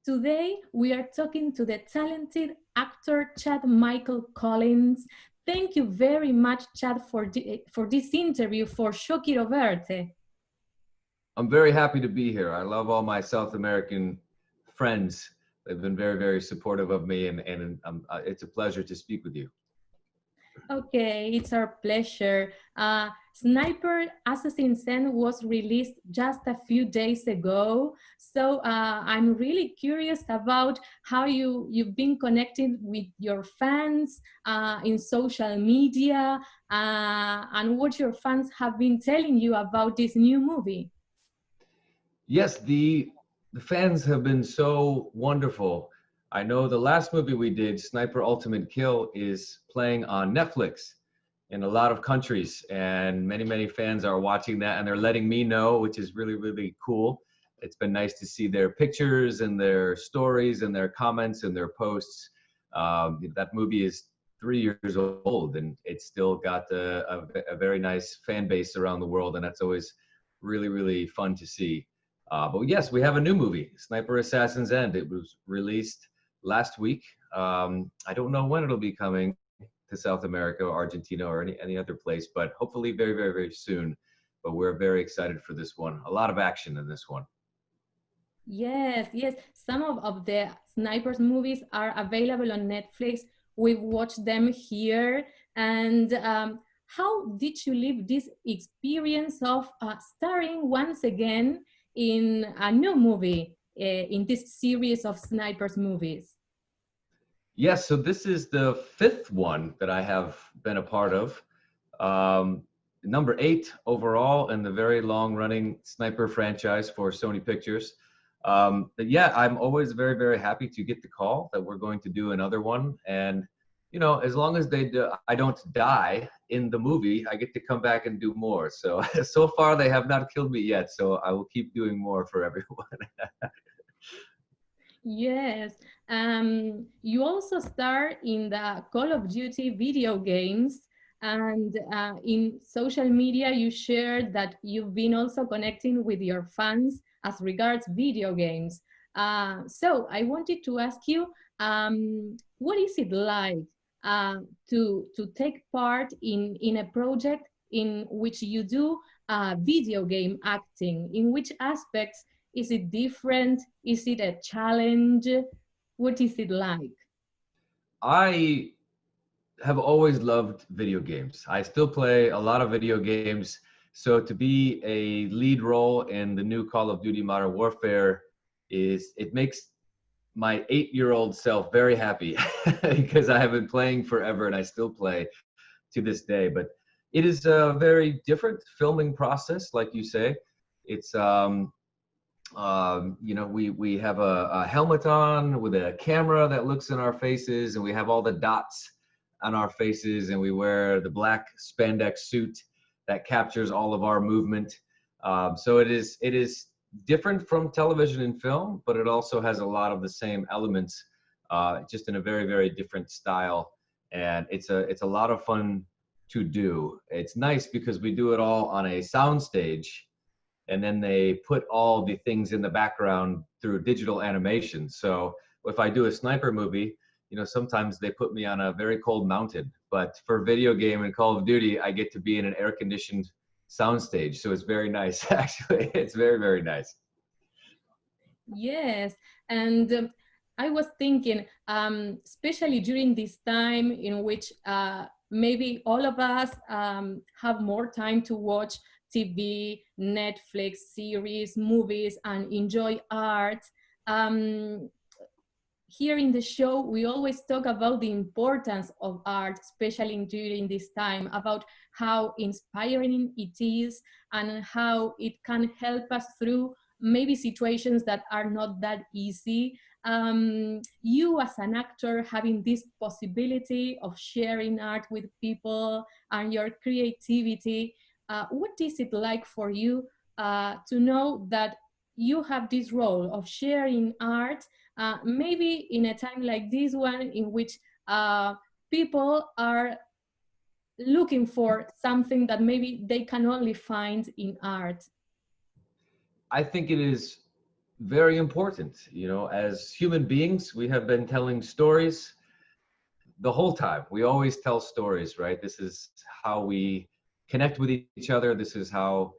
Today, we are talking to the talented actor Chad Michael Collins. Thank you very much, Chad, for this interview for Quiero Verte. I'm very happy to be here. I love all my South American friends. They've been very, very supportive of me, and it's a pleasure to speak with you. Okay, it's our pleasure. Sniper Assassin's End was released just a few days ago. So I'm really curious about how you've been connecting with your fans in social media and what your fans have been telling you about this new movie. Yes, the fans have been so wonderful. I know the last movie we did, Sniper Ultimate Kill, is playing on Netflix in a lot of countries, and many fans are watching that, and they're letting me know, which is really, really cool. It's been nice to see their pictures and their stories and their comments and their posts. That movie is 3 years old, and it's still got a very nice fan base around the world, and that's always really, really fun to see. But yes, we have a new movie, Sniper Assassin's End. It was released last week. I don't know when it'll be coming to South America or Argentina or any other place, but hopefully very, very, very soon. But we're very excited for this one. A lot of action in this one. Yes, yes. Some of the Snipers movies are available on Netflix. We've watched them here. And how did you live this experience of starring once again in a new movie in this series of Snipers movies? Yes, so this is the 5th one that I have been a part of. Number 8 overall in the very long-running Sniper franchise for Sony Pictures. But yeah, I'm always very, very happy to get the call that we're going to do another one. And, you know, as long as I don't die in the movie, I get to come back and do more. So, so far they have not killed me yet. So I will keep doing more for everyone. Yes. You also star in the Call of Duty video games, and in social media, you shared that you've been also connecting with your fans as regards video games. So I wanted to ask you, what is it like to take part in a project in which you do video game acting? In which aspects is it different? Is it a challenge? What is it like? I have always loved video games. I still play a lot of video games. So to be a lead role in the new Call of Duty Modern Warfare it makes my 8-year-old self very happy because I have been playing forever and I still play to this day. But it is a very different filming process, like you say. It's you know, we have a helmet on with a camera that looks in our faces, and we have all the dots on our faces, and we wear the black spandex suit that captures all of our movement. So it is different from television and film, but it also has a lot of the same elements, just in a very, very different style. And it's a lot of fun to do. It's nice because we do it all on a sound stage, and then they put all the things in the background through digital animation. So if I do a sniper movie, you know, sometimes they put me on a very cold mountain, but for video game and Call of Duty, I get to be in an air-conditioned soundstage. So it's very nice, actually. It's very, very nice. Yes, and I was thinking, especially during this time in which maybe all of us have more time to watch TV, Netflix series, movies, and enjoy art. Here in the show, we always talk about the importance of art, especially during this time, about how inspiring it is and how it can help us through maybe situations that are not that easy. You as an actor having this possibility of sharing art with people and your creativity, what is it like for you to know that you have this role of sharing art, maybe in a time like this one in which people are looking for something that maybe they can only find in art? I think it is very important. You know, as human beings, we have been telling stories the whole time. We always tell stories, right? This is how we connect with each other. This is how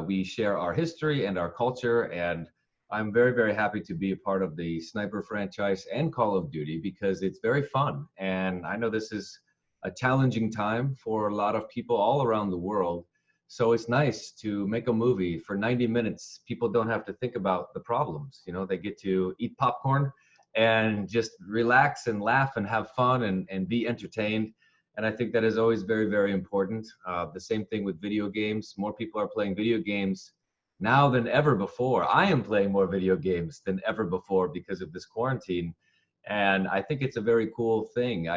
we share our history and our culture. And I'm very, very happy to be a part of the Sniper franchise and Call of Duty because it's very fun. And I know this is a challenging time for a lot of people all around the world. So it's nice to make a movie for 90 minutes. People don't have to think about the problems. You know, they get to eat popcorn and just relax and laugh and have fun and be entertained. And I think that is always very, very important. The same thing with video games. More people are playing video games now than ever before. I am playing more video games than ever before because of this quarantine. And I think it's a very cool thing.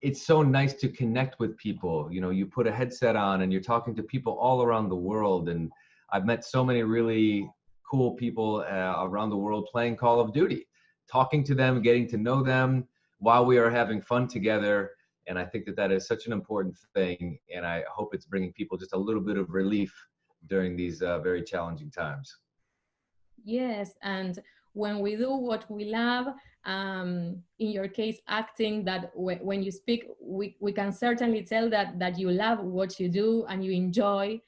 It's so nice to connect with people. You know, you put a headset on and you're talking to people all around the world. And I've met so many really cool people around the world playing Call of Duty, talking to them, getting to know them while we are having fun together. And I think that that is such an important thing. And I hope it's bringing people just a little bit of relief during these very challenging times. Yes, and when we do what we love, in your case, acting, that when you speak, we can certainly tell that you love what you do and you enjoy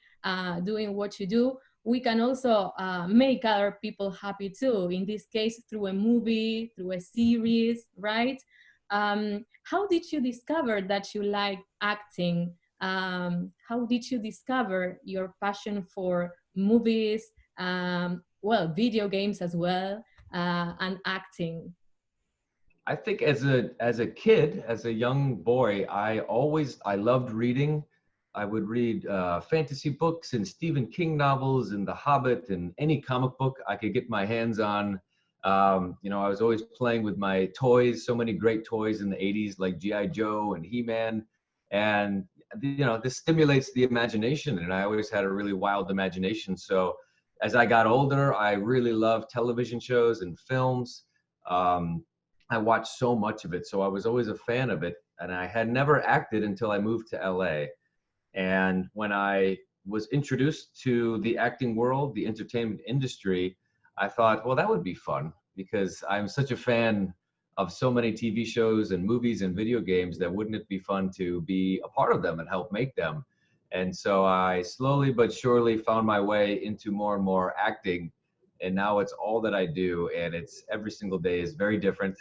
doing what you do. We can also make other people happy too, in this case, through a movie, through a series, right? How did you discover that you like acting? How did you discover your passion for movies, well, video games as well, and acting? I think as a kid, as a young boy, I loved reading. I would read fantasy books and Stephen King novels and The Hobbit and any comic book I could get my hands on. You know, I was always playing with my toys, so many great toys in the 80s like G.I. Joe and He-Man. And, you know, this stimulates the imagination. And I always had a really wild imagination. So as I got older, I really loved television shows and films. I watched so much of it. So I was always a fan of it. And I had never acted until I moved to LA. And when I was introduced to the acting world, the entertainment industry, I thought, well, that would be fun because I'm such a fan of so many TV shows and movies and video games that wouldn't it be fun to be a part of them and help make them? And so I slowly but surely found my way into more and more acting. And now it's all that I do. And it's every single day is very different,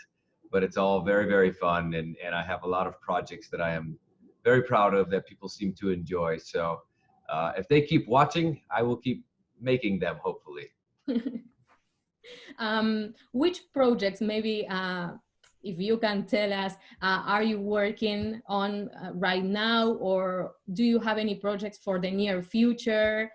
but it's all very, very fun. And I have a lot of projects that I am very proud of that people seem to enjoy. So if they keep watching, I will keep making them, hopefully. Which projects, maybe if you can tell us, are you working on right now, or do you have any projects for the near future?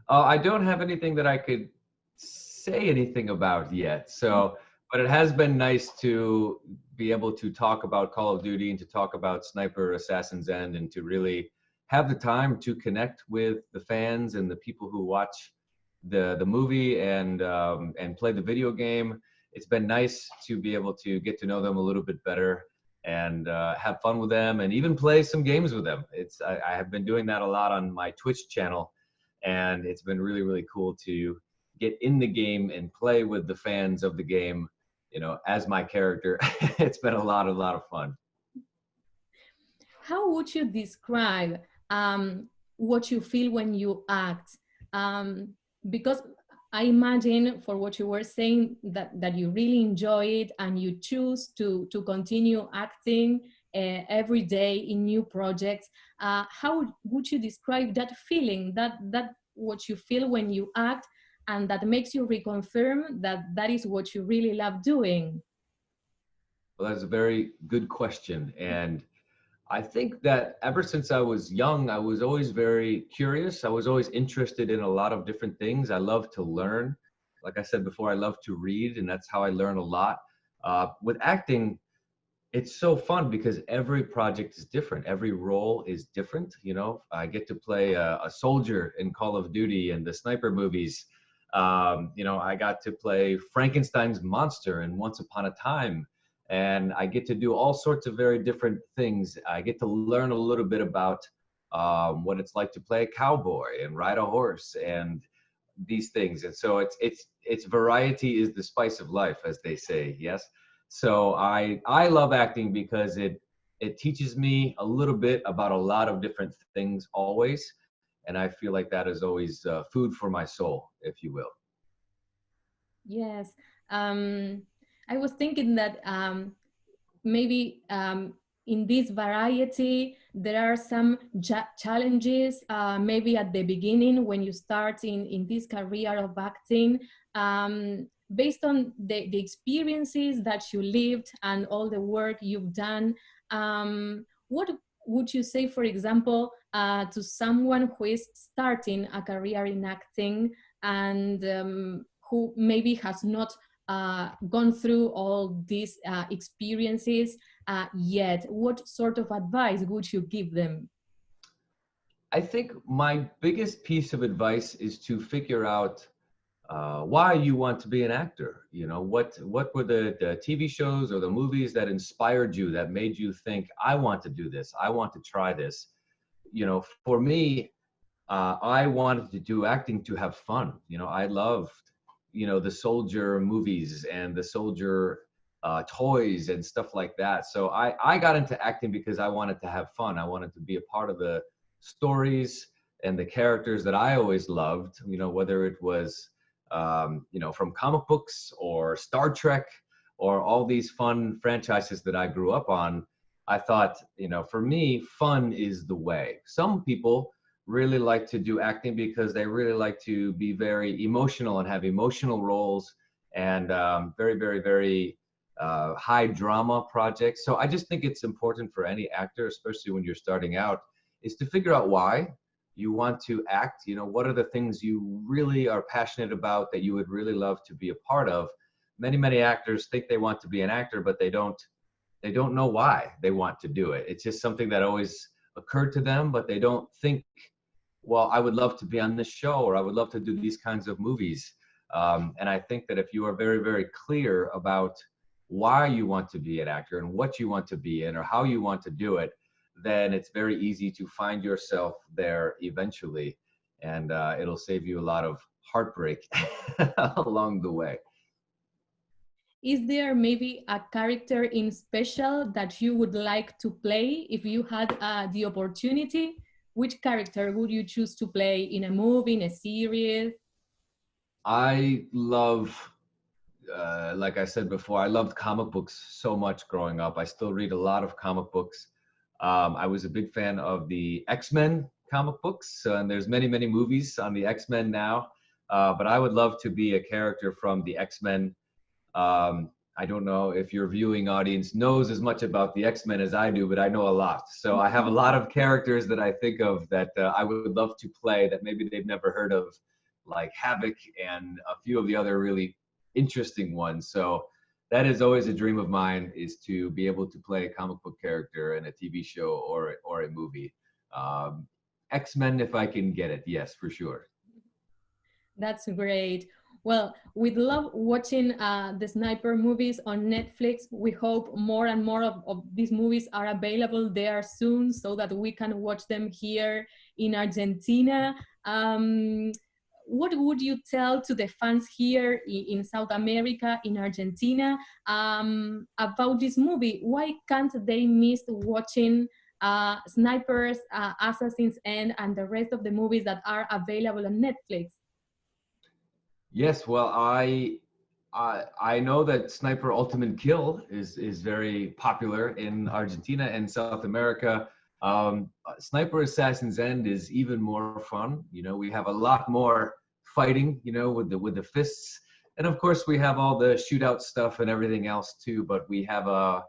I don't have anything that I could say anything about yet. So, but it has been nice to be able to talk about Call of Duty and to talk about Sniper Assassin's End and to really have the time to connect with the fans and the people who watch the movie and play the video game. It's been nice to be able to get to know them a little bit better and have fun with them and even play some games with them. I have been doing that a lot on my Twitch channel, and it's been really, really cool to get in the game and play with the fans of the game, you know, as my character. It's been a lot of fun. How would you describe what you feel when you act? Because I imagine, for what you were saying, that you really enjoy it and you choose to continue acting every day in new projects. How would you describe that feeling, that what you feel when you act, and that makes you reconfirm that is what you really love doing? Well, that's a very good question. And I think that ever since I was young, I was always very curious. I was always interested in a lot of different things. I love to learn. Like I said before, I love to read, and that's how I learn a lot. With acting, it's so fun because every project is different. Every role is different. You know, I get to play a soldier in Call of Duty and the Sniper movies. You know, I got to play Frankenstein's monster in Once Upon a Time. And I get to do all sorts of very different things. I get to learn a little bit about what it's like to play a cowboy and ride a horse and these things. And so it's variety is the spice of life, as they say. Yes. So I love acting because it teaches me a little bit about a lot of different things always. And I feel like that is always food for my soul, if you will. Yes. Um, I was thinking that maybe in this variety, there are some challenges, maybe at the beginning when you start in this career of acting, based on the experiences that you lived and all the work you've done. What would you say, for example, to someone who is starting a career in acting and who maybe has not gone through all these experiences yet? What sort of advice would you give them? I think my biggest piece of advice is to figure out why you want to be an actor. You know, what were the TV shows or the movies that inspired you, that made you think, I want to do this, I want to try this. You know, for me, I wanted to do acting to have fun. You know, I loved, you know, the soldier movies and the soldier toys and stuff like that. So I got into acting because I wanted to have fun. I wanted to be a part of the stories and the characters that I always loved, you know, whether it was, you know, from comic books or Star Trek or all these fun franchises that I grew up on. I thought, you know, for me, fun is the way. Some people really like to do acting because they really like to be very emotional and have emotional roles and very, very, very high drama projects. So I just think it's important for any actor, especially when you're starting out, is to figure out why you want to act. You know, what are the things you really are passionate about that you would really love to be a part of? Many actors think they want to be an actor, but they don't know why they want to do it. It's just something that always occurred to them, but they don't think, well, I would love to be on this show, or I would love to do these kinds of movies. And I think that if you are very, very clear about why you want to be an actor and what you want to be in or how you want to do it, then it's very easy to find yourself there eventually. And it'll save you a lot of heartbreak along the way. Is there maybe a character in special that you would like to play if you had the opportunity? Which character would you choose to play in a movie, in a series? I love, like I said before, I loved comic books so much growing up. I still read a lot of comic books. I was a big fan of the X-Men comic books, and there's many movies on the X-Men now. But I would love to be a character from the X-Men. I don't know if your viewing audience knows as much about the X-Men as I do, but I know a lot. So I have a lot of characters that I think of that I would love to play that maybe they've never heard of, like Havoc and a few of the other really interesting ones. So that is always a dream of mine, is to be able to play a comic book character in a TV show or a movie. X-Men, if I can get it, yes, for sure. That's great. Well, we love watching the sniper movies on Netflix. We hope more and more of these movies are available there soon so that we can watch them here in Argentina. What would you tell to the fans here in South America, in Argentina, about this movie? Why can't they miss watching Snipers, Assassin's End, and the rest of the movies that are available on Netflix? Yes, well, I know that Sniper Ultimate Kill is very popular in Argentina and South America. Sniper Assassin's End is even more fun. You know, we have a lot more fighting, you know, with the fists, and of course we have all the shootout stuff and everything else too. But we have a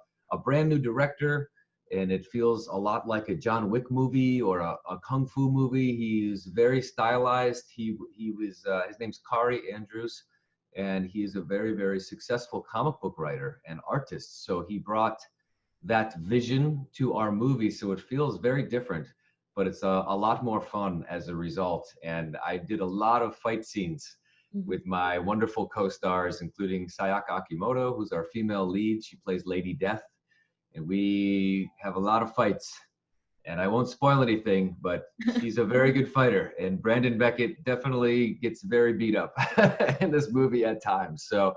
brand new director, and it feels a lot like a John Wick movie or a kung fu movie. He's very stylized. He was his name's Kari Andrews, and he's a very, very successful comic book writer and artist. So he brought that vision to our movie, so it feels very different, but it's a lot more fun as a result. And I did a lot of fight scenes with my wonderful co-stars, including Sayaka Akimoto, who's our female lead. She plays Lady Death. And we have a lot of fights And I won't spoil anything, but she's a very good fighter. And Brandon Beckett definitely gets very beat up in this movie at times. So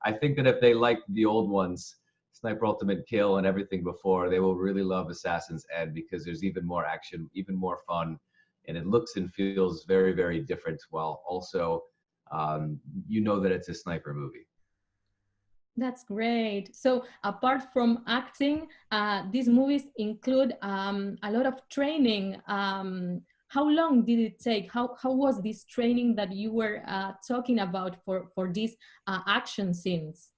I think that if they liked the old ones, Sniper Ultimate Kill and everything before, they will really love Assassin's End, because there's even more action, even more fun, and it looks and feels very, very different, while also you know that it's a sniper movie. That's great. So apart from acting, these movies include a lot of training. How long did it take? How was this training that you were talking about for these action scenes?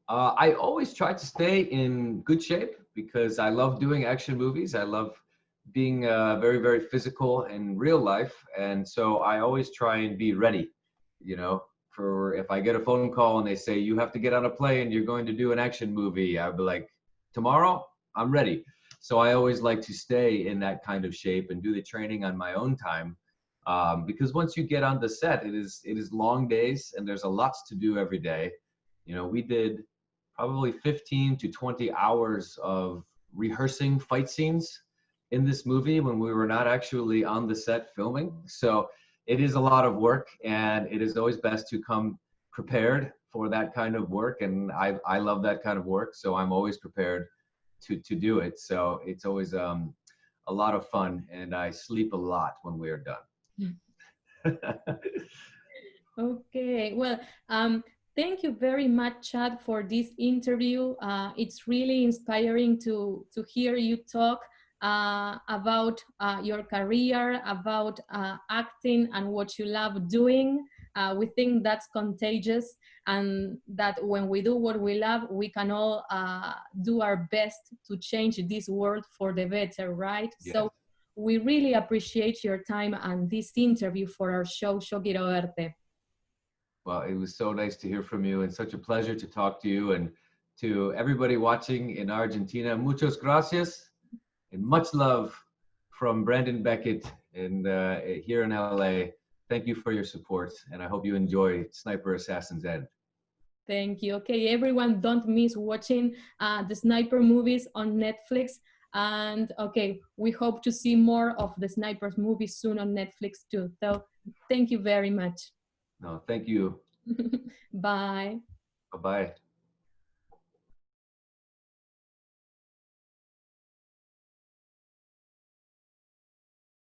I always try to stay in good shape because I love doing action movies. I love being very, very physical in real life. And so I always try and be ready, you know, for if I get a phone call and they say, you have to get on a plane, you're going to do an action movie, I'll be like, tomorrow, I'm ready. So I always like to stay in that kind of shape and do the training on my own time. Because once you get on the set, it is long days and there's a lot to do every day. You know, we did probably 15 to 20 hours of rehearsing fight scenes in this movie when we were not actually on the set filming. So it is a lot of work, and it is always best to come prepared for that kind of work. And I love that kind of work, so I'm always prepared to do it. So it's always a lot of fun, and I sleep a lot when we are done. Okay, well, thank you very much, Chad, for this interview. It's really inspiring to hear you talk about your career, about acting and what you love doing. We think that's contagious, and that when we do what we love, we can all do our best to change this world for the better, right? Yes. So we really appreciate your time and this interview for our show, Quiero Verte. Well, it was so nice to hear from you, and such a pleasure to talk to you, and to everybody watching in Argentina. Muchas gracias, and much love from Brandon Beckett and here in LA. Thank you for your support, and I hope you enjoy Sniper Assassin's End. Thank you. Okay, everyone, don't miss watching the Sniper movies on Netflix. And okay, we hope to see more of the Snipers movies soon on Netflix too. So thank you very much. No, thank you. Bye. Bye-bye.